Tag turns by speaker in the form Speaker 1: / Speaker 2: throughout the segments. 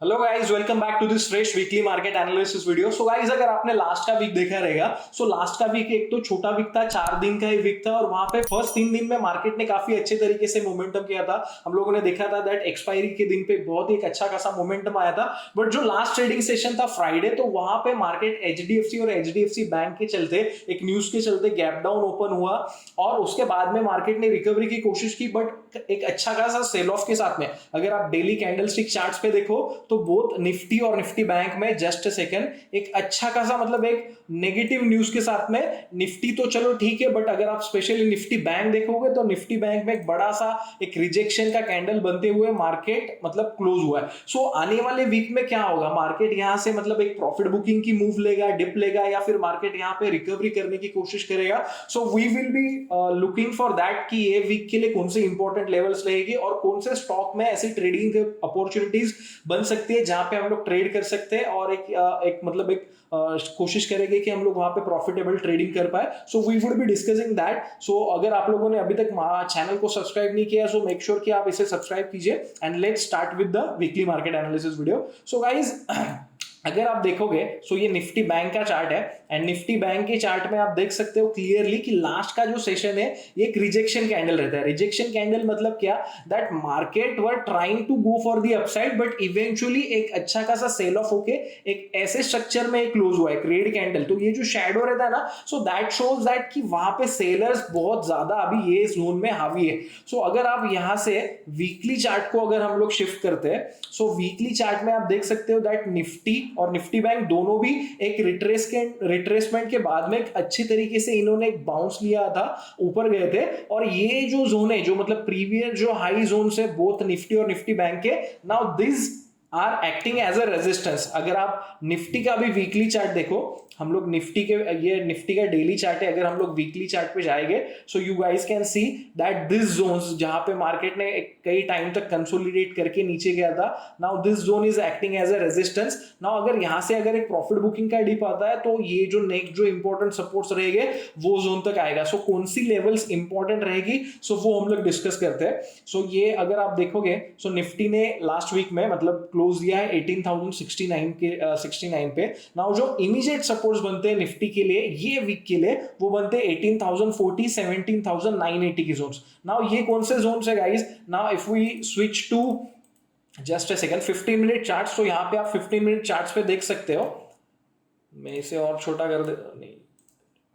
Speaker 1: Hello guys, welcome back to this fresh weekly market analysis video. So guys, अगर आपने last का week देखा रहेगा, सो लास्ट का वीक एक तो छोटा वीक था, 4 दिन का ही वीक था, और वहां पे फर्स्ट 3 दिन में मार्केट ने काफी अच्छे तरीके से मोमेंटम किया था। हम लोगों ने देखा था दैट एक्सपायरी के दिन पे बहुत ही एक अच्छा खासा मोमेंटम आया था। बट जो लास्ट ट्रेडिंग सेशन था फ्राइडे, तो वहां पे मार्केट एचडीएफसी और एचडीएफसी बैंक के चलते, एक न्यूज के चलते गैप डाउन ओपन हुआ, और उसके बाद में मार्केट ने रिकवरी की कोशिश की, बट एक अच्छा खासा सेल ऑफ के साथ में। अगर आप डेली कैंडलस्टिक चार्ट्स पे देखो तो बोथ निफ्टी और निफ्टी बैंक में जस्ट सेकंड एक अच्छा खासा, मतलब एक नेगेटिव न्यूज के साथ में निफ्टी तो चलो ठीक है, बट अगर आप स्पेशली निफ्टी बैंक देखोगे तो निफ्टी बैंक में एक बड़ा सा एक रिजेक्शन का कैंडल बनते हुए मार्केट मतलब क्लोज हुआ है। सो आने वाले वीक में क्या होगा, मार्केट यहां से मतलब एक प्रॉफिट बुकिंग की मूव लेगा, डिप लेगा, या फिर मार्केट यहां पे रिकवरी करने की कोशिश करेगा। So we will be looking for that कि ये वीक के लिए कौन से इंपॉर्टेंट लेवल्स रहेगी और कौन से स्टॉक में ऐसी ट्रेडिंग अपॉर्चुनिटीज बन सकती है जहां पे हम लोग ट्रेड कर सकते हैं, और एक मतलब एक कोशिश करेंगे कि हम लोग वहां पे प्रॉफिटेबल ट्रेडिंग कर पाए। So we would be discussing that. So अगर आप लोगों ने अभी तक चैनल को सब्सक्राइब नहीं किया, सो मेक श्योर कि आप इसे सब्सक्राइब कीजिए, and let's start with the weekly market analysis video. So guys, अगर आप देखोगे, सो ये निफ्टी बैंक का चार्ट है, एंड निफ्टी बैंक के चार्ट में आप देख सकते हो क्लियरली कि लास्ट का जो सेशन है ये एक रिजेक्शन कैंडल रहता है। रिजेक्शन कैंडल मतलब क्या, that market were trying to go for the upside, but eventually एक अच्छा खासा सेल ऑफ होके एक ऐसे स्ट्रक्चर में क्लोज हुआ है, एक रेड कैंडल। तो ये जो शैडो रहता है ना, सो दैट शोज दैट कि वहां पे सेलर्स बहुत ज्यादा अभी ये जोन में हावी है। सो अगर आप यहां से वीकली चार्ट को अगर हम लोग शिफ्ट करते हैं, सो वीकली चार्ट में आप देख सकते हो दैट निफ्टी और निफ्टी बैंक दोनों भी एक रिट्रेसमेंट के बाद में एक अच्छी तरीके से इन्होंने एक बाउंस लिया था, ऊपर गए थे। और ये जो जोन है, जो मतलब प्रीवियस जो हाई जोन है बोथ निफ्टी और निफ्टी बैंक के, now this are acting as a resistance. अगर आप निफ्टी का भी वीकली चार्ट देखो, हम लोग निफ्टी के, ये निफ्टी का डेली चार्ट है, अगर हम लोग वीकली चार्ट पे जाएंगे, so you guys can see that this zones जहां पे मार्केट ने कई टाइम तक कंसोलिडेट करके नीचे गया था, now this zone is acting as a resistance. Now अगर यहां से अगर एक प्रॉफिट बुकिंग का डिप आता है, तो ये जो नेक्स्ट जो इंपॉर्टेंट सपोर्ट्स रहेंगे वो जोन तक आएगा। सो कौन सी लेवल्स इंपॉर्टेंट रहेगी, सो वो हम लोग डिस्कस करते हैं। सो ये अगर आप देखोगे, सो निफ्टी ने लास्ट वीक में मतलब क्लोज दिया है 18,069 के 69 पे। नाउ जो इमीडिएट सपोर्ट्स बनते हैं निफ्टी के लिए ये वीक के लिए, वो बनते हैं 18,040 17,980 की जोन्स। नाउ ये कौन से जोन्स है guys, now if we switch to just a second 15 minute charts, तो यहां पे आप 15 मिनट चार्ट्स पे देख सकते हो। मैं इसे और छोटा कर दे, नहीं,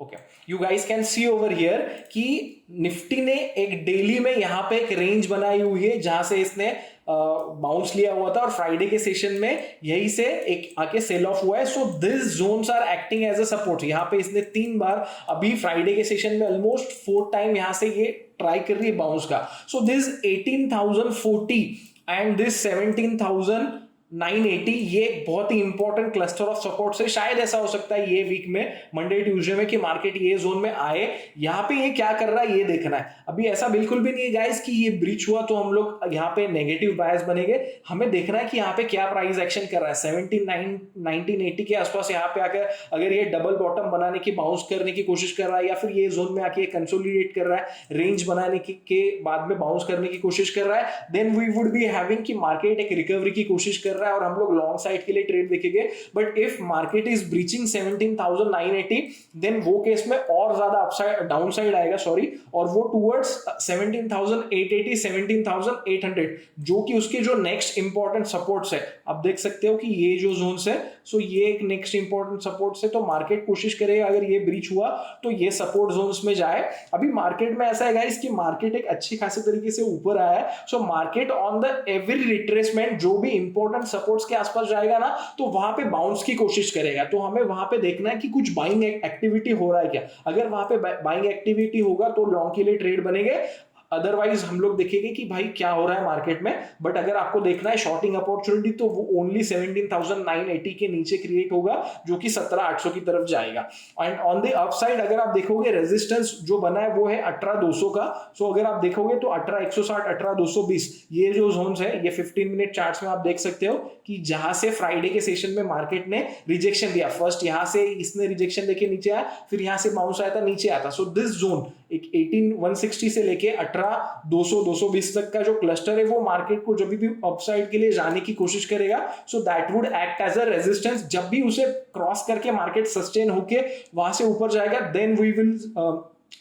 Speaker 1: okay, you guys can C over here कि निफ्टी ने एक डेली में यहां पे एक रेंज बनाई हुई है जहां से इसने बाउंस लिया हुआ था, और फ्राइडे के सेशन में यही से एक आके सेल ऑफ हुआ है। So this zones are acting as a support. यहां पे इसने 3 बार अभी फ्राइडे के सेशन में ऑलमोस्ट 4 टाइम यहां से ये ट्राई कर रही है बाउंस का। सो दिस 18,040 एंड दिस 17,980 ये एक बहुत ही इंपॉर्टेंट क्लस्टर ऑफ सपोर्ट है। शायद ऐसा हो सकता है ये वीक में मंडे ट्यूसडे में कि मार्केट ये जोन में आए। यहां पे ये क्या कर रहा है ये देखना है। अभी ऐसा बिल्कुल भी नहीं है गाइस कि ये ब्रीच हुआ तो हम लोग यहाँ पे नेगेटिव बायस बनेंगे। हमें देखना है कि यहाँ पे क्या प्राइस एक्शन कर रहा है। 1980 के आसपास यहाँ पे आकर अगर ये डबल बॉटम बनाने की, बाउंस करने की कोशिश कर रहा है, या फिर ये जोन में आके कंसोलिडेट कर रहा है, रेंज बनाने के बाद में बाउंस करने की कोशिश कर रहा है, then we would be having कि मार्केट एक रिकवरी की कोशिश कर रहा है और हम लोग लॉन्ग साइड के लिए ट्रेड देखेंगे। But if market is breaching 17,980, then वो केस में और ज्यादा अपसाइड डाउन साइड आएगा, सॉरी, और वो टुवर्ड्स 17,880 17,800, जो कि उसके जो नेक्स्ट इंपॉर्टेंट सपोर्ट्स है। आप देख सकते हो कि ये जो जोन्स है, सो ये एक नेक्स्ट इंपॉर्टेंट सपोर्ट्स है। तो मार्केट कोशिश करेगा अगर ये ब्रीच हुआ तो ये सपोर्ट जोन्स में जाए। अभी मार्केट में ऐसा है गाइस कि मार्केट एक अच्छी खासी तरीके से ऊपर आया है। So market on the every retracement जो भी इंपॉर्टेंट सपोर्ट्स के आसपास जाएगा ना, तो वहां पे बाउंस की कोशिश करेगा। तो हमें वहां पे देखना है कि कुछ बाइंग एक्टिविटी हो रहा है क्या। अगर वहां पे बाइंग एक्टिविटी होगा तो लॉन्ग के लिए ट्रेड बनेंगे, अदरवाइज हम लोग देखेंगे कि भाई क्या हो रहा है मार्केट में। बट अगर आपको देखना है शॉर्टिंग अपॉर्चुनिटी, तो वो ओनली 17,980 के नीचे क्रिएट होगा, जो कि 17,800 की तरफ जाएगा। एंड ऑन द अपसाइड अगर आप देखोगे रेजिस्टेंस जो बना है वो है 18,200 का। सो अगर आप देखोगे तो 18,160 18,220 ये जो जोन्स है, ये 15 मिनट चार्ट्स में आप देख सकते हो कि जहां से फ्राइडे के सेशन में मार्केट ने रिजेक्शन दिया। फर्स्ट यहां से इसने रिजेक्शन देके नीचे आया, फिर यहां से बाउंस आया था, नीचे आया था। सो दिस जोन एक 18,160 से लेके 18,200 220 तक का जो क्लस्टर है वो मार्केट को जब भी अपसाइड के लिए जाने की कोशिश करेगा, so that would act as a resistance. जब भी उसे क्रॉस करके मार्केट सस्टेन होके वहां से ऊपर जाएगा, देन वी विल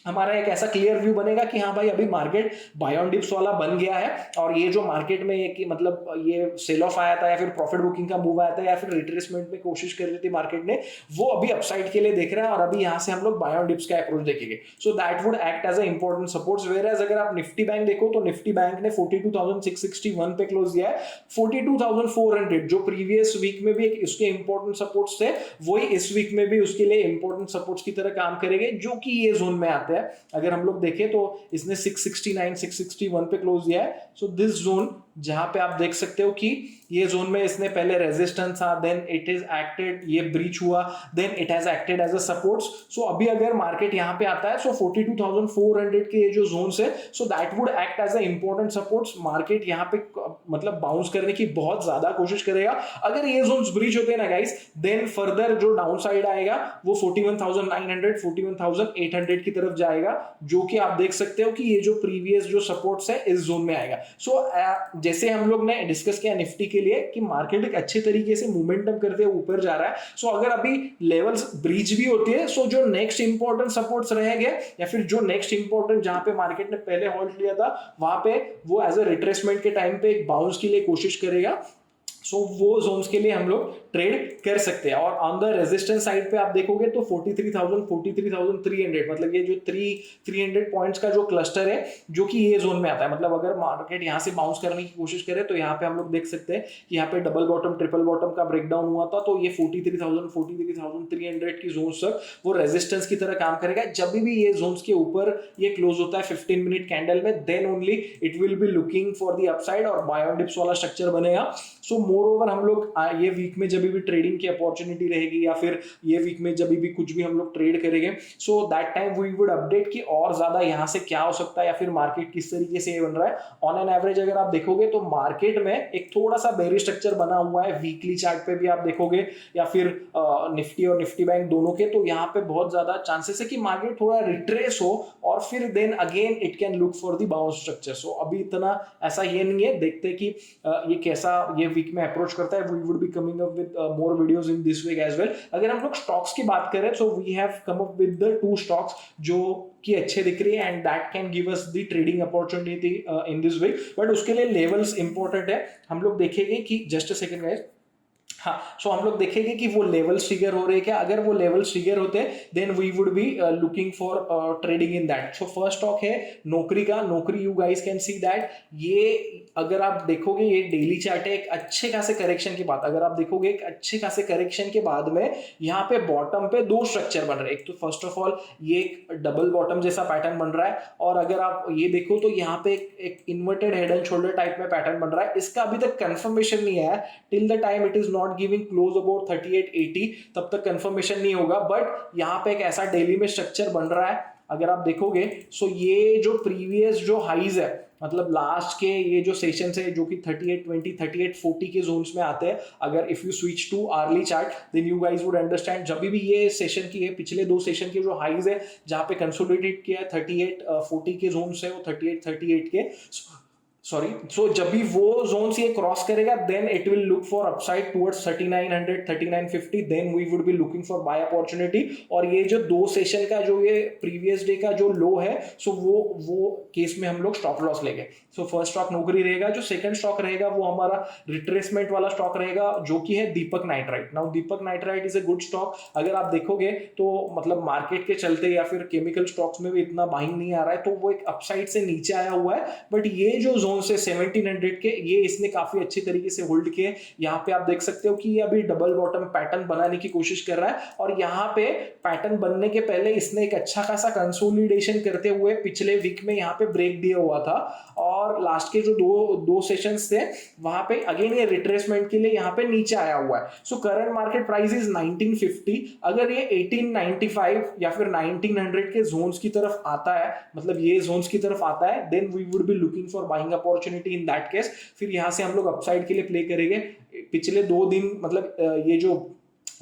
Speaker 1: हमारा एक ऐसा क्लियर व्यू बनेगा कि हाँ भाई अभी मार्केट बाय ऑन डिप्स वाला बन गया है, और ये जो मार्केट में एक मतलब ये सेल ऑफ आया था या फिर प्रॉफिट बुकिंग का मूव आया था या फिर रिट्रेसमेंट में कोशिश कर रही थी मार्केट ने, वो अभी अपसाइड के लिए देख रहा है और अभी यहाँ से हम लोग बाय ऑन डिप्स का अप्रोच देखेंगे। So that would act as a important supports. Whereas अगर आप निफ्टी बैंक देखो तो निफ्टी बैंक ने 42,661 पे क्लोज दिया है। 42,400 जो प्रीवियस वीक में भी एक उसके इंपॉर्टेंट सपोर्ट्स थे, वही इस वीक में भी उसके लिए इंपॉर्टेंट सपोर्ट्स की तरह काम करेंगे, जो कि ये जोन में आते हैं। अगर हम लोग देखें तो इसने 669 661 पे क्लोज दिया है। सो दिस जोन जहां पे आप देख सकते हो कि ये जोन में इसने पहले रेजिस्टेंस था, देन इट इज एक्टेड, ये ब्रीच हुआ, then it has acted as a supports. So अभी अगर मार्केट यहां पे आता है, सो 42,400 के ये जो जोन्स है, so that would act as a important supports. Market यहां पे मतलब बाउंस करने की बहुत ज्यादा कोशिश करेगा। अगर ये जोन्स ब्रीच होते हैं ना गाइस, देन फर्दर जो डाउन साइड आएगा वो 41,900 41,800 की तरफ जाएगा, जो कि आप देख सकते हो कि ये जो प्रीवियस जो सपोर्ट्स है इस जोन में आएगा। सो जैसे हम लोग ने डिस्कस किया निफ्टी के लिए कि मार्केट एक अच्छे तरीके से मोमेंटम करते हुए ऊपर जा रहा है। सो अगर अभी लेवल्स ब्रीच भी होती है, सो जो नेक्स्ट इंपॉर्टेंट सपोर्ट्स रहेंगे या फिर जो नेक्स्ट इंपॉर्टेंट जहां पे मार्केट ने पहले होल्ड लिया था, वहां पे वो एज अ रिट्रेसमेंट के टाइम पे एक बाउंस के लिए कोशिश करेगा। सो वो जोन्स के लिए हम लोग ट्रेड कर सकते हैं। और ऑन द रेजिस्टेंस साइड पे आप देखोगे तो 43,000 43,300 मतलब ये जो 300 पॉइंट्स का जो क्लस्टर है, जो कि ये जोन में आता है। मतलब अगर मार्केट यहाँ से बाउंस करने की कोशिश करे तो यहाँ पे हम लोग देख सकते हैं कि यहाँ पे डबल बॉटम ट्रिपल बॉटम का ब्रेकडाउन हुआ था, तो ये 43,300 की जोन्स तक वो रेजिस्टेंस की तरह काम करेगा। जब भी ये जोन्स के ऊपर ये क्लोज होता है 15 मिनट कैंडल में, then only it will be looking for the upside और बाय ऑन डिप्स वाला स्ट्रक्चर बनेगा। सो मोर ओवर हम लोग ये वीक में जब भी ट्रेडिंग की अपॉर्चुनिटी रहेगी या फिर ये वीक में जब भी कुछ भी हम लोग ट्रेड करेंगे, so that time we would update कि और ज्यादा यहाँ से क्या हो सकता है या फिर मार्केट किस तरीके से बन रहा है। ऑन एन एवरेज अगर आप देखोगे तो मार्केट में एक थोड़ा सा बेरिश स्ट्रक्चर बना हुआ है, वीकली चार्ट पे भी आप देखोगे या फिर निफ्टी और निफ्टी बैंक दोनों के, तो यहाँ पे बहुत ज्यादा चांसेस है कि मार्केट थोड़ा रिट्रेस हो और फिर then again it can look for the bounce structure. So अभी इतना ऐसा ये नहीं है, देखते हैं कि ये कैसा ये वीक में अप्रोच करता है। We would be coming up with more videos in this week as well. अगर हम लोग स्टॉक्स की बात करें, so we have come up with the 2 stocks जो कि अच्छे दिख रही है and that can give us the trading opportunity in this week. But उसके लिए लेवल्स इंपॉर्टेंट है। हम लोग देखेंगे कि जस्ट अ सेकंड गाइस, हाँ, सो हम लोग देखेंगे कि वो लेवल्स ट्रिगर हो रहे हैं क्या। अगर वो लेवल्स ट्रिगर होते हैं then we would be looking for trading in that. So first stock है नौकरी का। Naukri you guys can see that ये अगर आप देखोगे ये डेली चार्ट है, एक अच्छे खासे करेक्शन के बाद, अगर आप देखोगे एक अच्छे खासे करेक्शन के बाद में यहाँ पे बॉटम पे 2 स्ट्रक्चर बन रहे हैं। एक तो फर्स्ट ऑफ ऑल ये एक डबल बॉटम जैसा पैटर्न बन रहा है, और अगर आप ये देखो तो यहाँ पे एक inverted head and shoulder type में पैटर्न बन रहा है। इसका अभी तक कंफर्मेशन नहीं आया, till the time it is not giving close about 3880 तब तक कंफर्मेशन नहीं होगा। बट यहाँ पे एक ऐसा डेली में स्ट्रक्चर बन रहा है, अगर आप देखोगे सो ये जो प्रीवियस जो हाइज है, मतलब लास्ट के ये जो सेशन है जो कि 3820 3840 के जोन्स में आते हैं। अगर if you switch to hourly chart then you guys would understand जब भी ये सेशन की है, पिछले 2 सेशन के जो हाइज है जहां पे कंसोलिडेट किया है 3840 के जोन से, वो 3838 के सॉरी। सो जब भी वो जोन ये क्रॉस करेगा then it will look for upside towards 3900 3950, then we would be looking for buy opportunity. और ये जो 2 सेशन का जो ये प्रीवियस डे का जो लो है, सो वो केस में हम लोग स्टॉप लॉस लेंगे। सो फर्स्ट स्टॉक नौकरी रहेगा। जो सेकंड स्टॉक रहेगा वो हमारा रिट्रेसमेंट वाला स्टॉक रहेगा, जो कि है Deepak nitrite. Now Deepak nitrite is a good stock. अगर आप देखोगे तो मतलब मार्केट के चलते या फिर केमिकल स्टॉक्स में भी इतना बाइंग नहीं आ रहा है, तो वो एक अपसाइड से नीचे आया हुआ है। बट ये जो जोन से 1700 के ये इसने काफी अच्छी तरीके से होल्ड किए। यहाँ पे आप देख सकते हो कि ये अभी डबल बॉटम पैटर्न बनाने की कोशिश कर रहा है, और यहाँ पे पैटर्न बनने के पहले इसने एक अच्छा खासा कंसोलिडेशन करते हुए पिछले वीक में यहाँ पे ब्रेक दिया हुआ था, और लास्ट के जो दो सेशंस थे वहां पे अगेन ये रिट्रेसमेंट के लिए यहाँ पे नीचे आया हुआ है। So current market price is 1950। अगर ये 1895 या फिर 1900 के जोन्स की तरफ आता है, मतलब ये जोन्स की तरफ आता है, then we would be looking for buying opportunity in that case. फिर यहां से हम लोग अपसाइड के लिए प्ले करेंगे। पिछले 2 दिन मतलब ये जो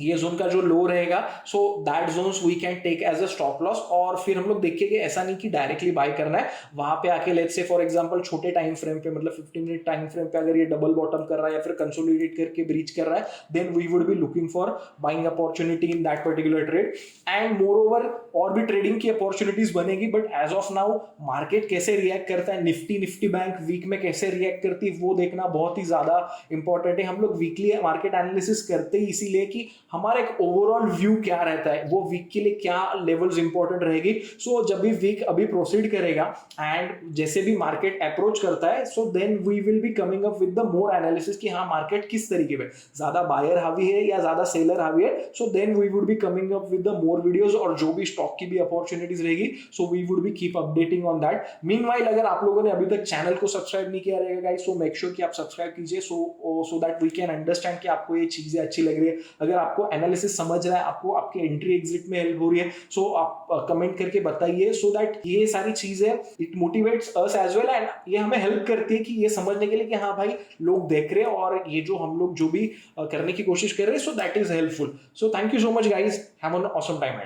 Speaker 1: ये जोन का जो लो रहेगा, so that zones we can take as a stop loss. और फिर हम लोग देखेंगे, ऐसा नहीं कि डायरेक्टली बाय करना है, वहां पे आके लेट्स से फॉर एग्जांपल छोटे टाइम फ्रेम पे, मतलब 15 मिनट टाइम फ्रेम पे अगर ये डबल बॉटम कर रहा है या फिर कंसोलिडेट करके ब्रीच कर रहा है, then we would be looking for buying opportunity in that particular trade. And moreover और भी ट्रेडिंग की अपॉर्चुनिटीज बनेगी, but as of now market कैसे रिएक्ट करता है, निफ्टी बैंक वीक में कैसे रिएक्ट करती है, वो देखना बहुत ही ज्यादा इंपॉर्टेंट है। हम लोग वीकली मार्केट एनालिसिस करते ही इसीलिए कि हमारा एक ओवरऑल व्यू क्या रहता है, वो वीक के लिए क्या लेवल्स इंपॉर्टेंट रहेगी। सो जब भी वीक अभी प्रोसीड करेगा एंड जैसे भी मार्केट अप्रोच करता है, so then we will be coming up with the more analysis कि हाँ मार्केट किस तरीके पे ज्यादा बायर हावी है या ज्यादा सेलर हावी है। So then we would be coming up with the more videos, और जो भी स्टॉक की भी अपॉर्चुनिटीज रहेगी, so we would be keep updating on that. Meanwhile अगर आप लोगों ने अभी तक चैनल को सब्सक्राइब नहीं किया रहेगा गाइस, सो मेक श्योर कि आप सब्सक्राइब कीजिए, so that we can understand कि आपको ये चीजें अच्छी लग रही है। अगर आपको एनालिसिस समझ रहा है, आपको आपके एंट्री एग्जिट में हेल्प हो रही है, सो आप कमेंट करके बताइए, सो दैट ये सारी चीजें it motivates us as well, and ये हमें हेल्प करती है कि ये समझने के लिए कि हाँ भाई लोग देख रहे हैं और ये जो हम लोग जो भी करने की कोशिश कर रहे हैं, so that is helpful. So thank you so much guys, have an awesome time.